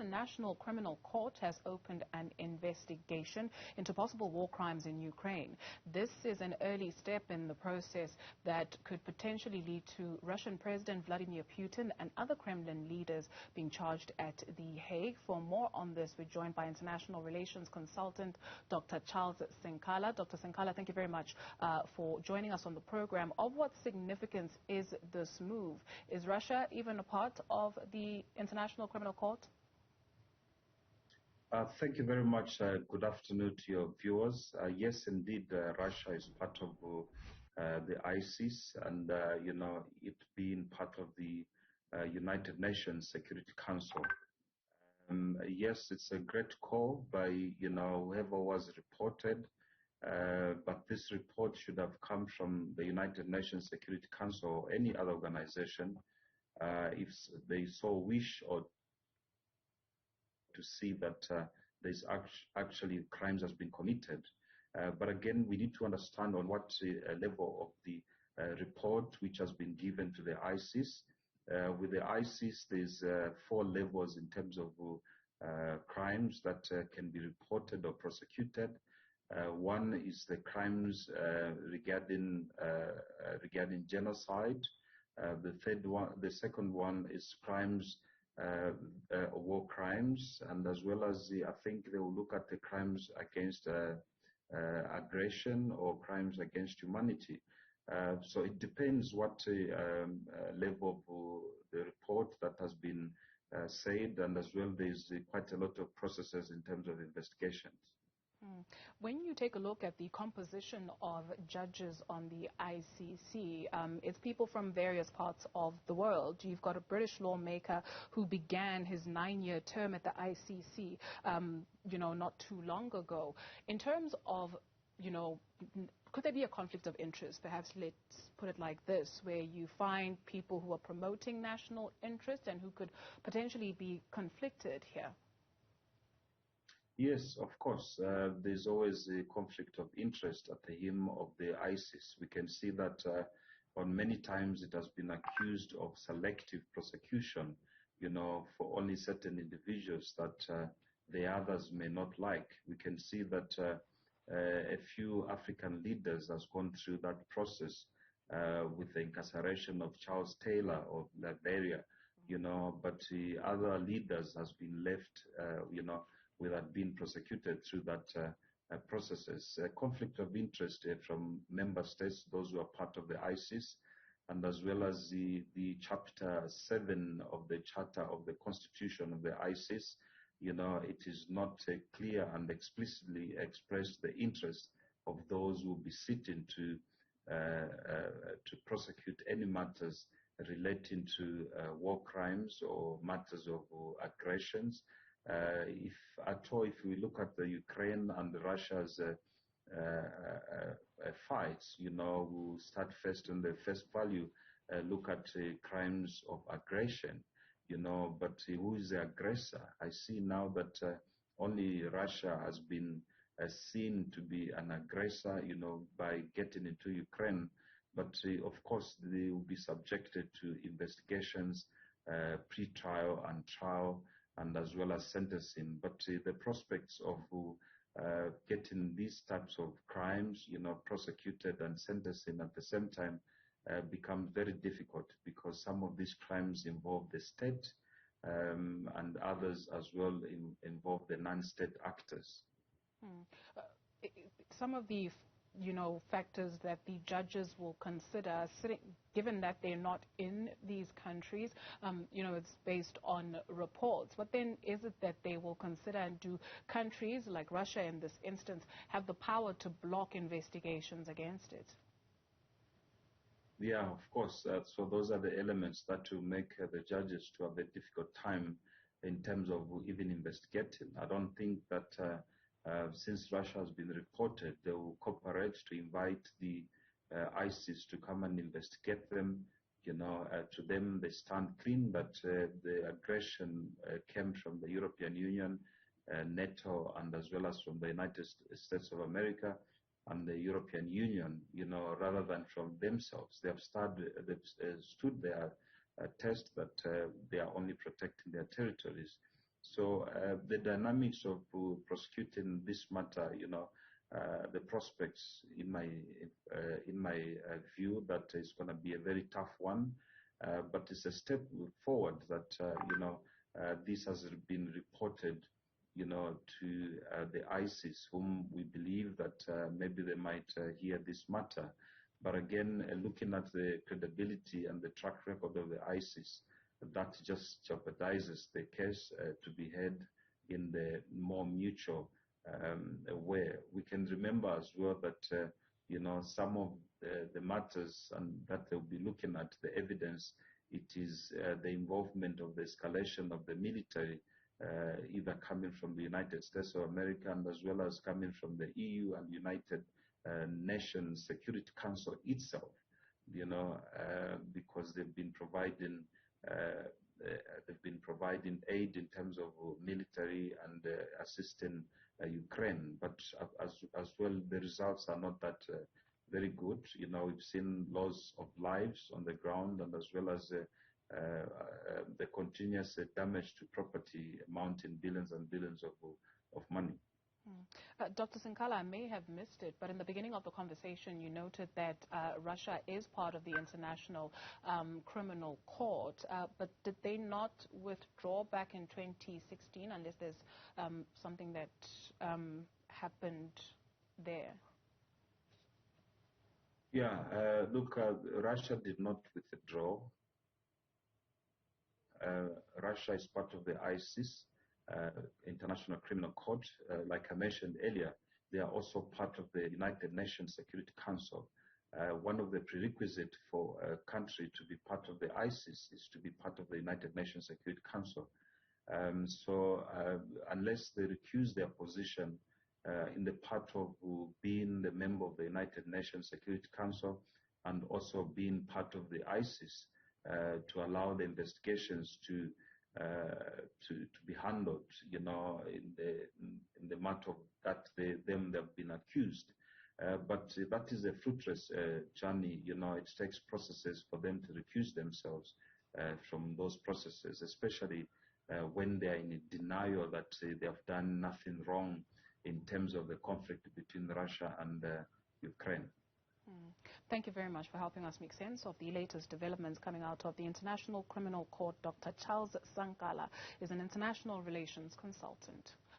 International Criminal Court has opened an investigation into possible war crimes in Ukraine. This is an early step in the process that could potentially lead to Russian President Vladimir Putin and other Kremlin leaders being charged at The Hague. For more on this, we're joined by international relations consultant Dr. Charles Sinkala. Dr. Sinkala, thank you very much for joining us on the program. Of what significance is this move? Is Russia even a part of the International Criminal Court? Thank you very much. Good afternoon to your viewers. Yes, indeed, Russia is part of the ISIS, and it being part of the United Nations Security Council. Yes, it's a great call by whoever was reported, but this report should have come from the United Nations Security Council or any other organization if they so wish, or to see that there's actually crimes has been committed. But again, we need to understand on what level of the report which has been given to the ISIS. With the ISIS, there's 4 levels in terms of crimes that can be reported or prosecuted. One is the crimes regarding genocide. The second one is crimes, war crimes, and as well as I think they will look at the crimes against aggression or crimes against humanity. So it depends what level of the report that has been said, and as well there's quite a lot of processes in terms of investigations. When you take a look at the composition of judges on the ICC, it's people from various parts of the world. You've got a British lawmaker who began his 9-year term at the ICC, not too long ago. In terms of, could there be a conflict of interest? Perhaps let's put it like this, where you find people who are promoting national interest and who could potentially be conflicted here. Yes, of course. There's always a conflict of interest at the helm of the ISIS. We can see that on many times it has been accused of selective prosecution, for only certain individuals that the others may not like. We can see that a few African leaders has gone through that process with the incarceration of Charles Taylor of Liberia, but the other leaders has been left, without being prosecuted through that processes. A conflict of interest from member states, those who are part of the ISIS, and as well as the Chapter 7 of the Charter of the Constitution of the ISIS. It is not clear and explicitly expressed the interest of those who will be sitting to prosecute any matters relating to war crimes or matters of aggressions. If we look at the Ukraine and Russia's fights, we'll start first on the first value, look at crimes of aggression, but who is the aggressor? I see now that only Russia has been seen to be an aggressor, by getting into Ukraine. But of course, they will be subjected to investigations, pre-trial and trial, and as well as sentencing. But the prospects of getting these types of crimes, prosecuted and sentencing at the same time becomes very difficult, because some of these crimes involve the state and others as well involve the non-state actors. Some of the factors that the judges will consider, given that they're not in these countries, it's based on reports. What then is it that they will consider, and do countries like Russia in this instance have the power to block investigations against it? Yeah, of course. So those are the elements that will make the judges to have a difficult time in terms of even investigating. I don't think that since Russia has been reported, they will cooperate to invite the ISIS to come and investigate them. To them, they stand clean, but the aggression came from the European Union, NATO, and as well as from the United States of America and the European Union, rather than from themselves. They've stood their test that they are only protecting their territories. So the dynamics of prosecuting this matter, the prospects in my view, that is going to be a very tough one, but it's a step forward that this has been reported, to the ISIS, whom we believe that maybe they might hear this matter. But again, looking at the credibility and the track record of the ISIS, that just jeopardizes the case to be heard in the more mutual way. We can remember as well that some of the matters and that they'll be looking at, the evidence, it is the involvement of the escalation of the military, either coming from the United States of America and as well as coming from the EU and United Nations Security Council itself, because they've been providing aid in terms of military and assisting Ukraine. But as well, the results are not that very good. We've seen loss of lives on the ground, and as well as the continuous damage to property amounting billions and billions of money. Dr. Sinkala, I may have missed it, but in the beginning of the conversation, you noted that Russia is part of the International Criminal Court, but did they not withdraw back in 2016, unless there's something that happened there? Yeah, look, Russia did not withdraw. Russia is part of the ISIS, International Criminal Court. Like I mentioned earlier, they are also part of the United Nations Security Council. One of the prerequisites for a country to be part of the ISIS is to be part of the United Nations Security Council. So unless they recuse their position in the part of being the member of the United Nations Security Council and also being part of the ISIS, to allow the investigations to be handled, in the matter of that they've been accused. But that is a fruitless journey. It takes processes for them to recuse themselves from those processes, especially when they are in denial that they have done nothing wrong in terms of the conflict between Russia and Ukraine. Thank you very much for helping us make sense of the latest developments coming out of the International Criminal Court. Dr. Charles Sinkala is an international relations consultant.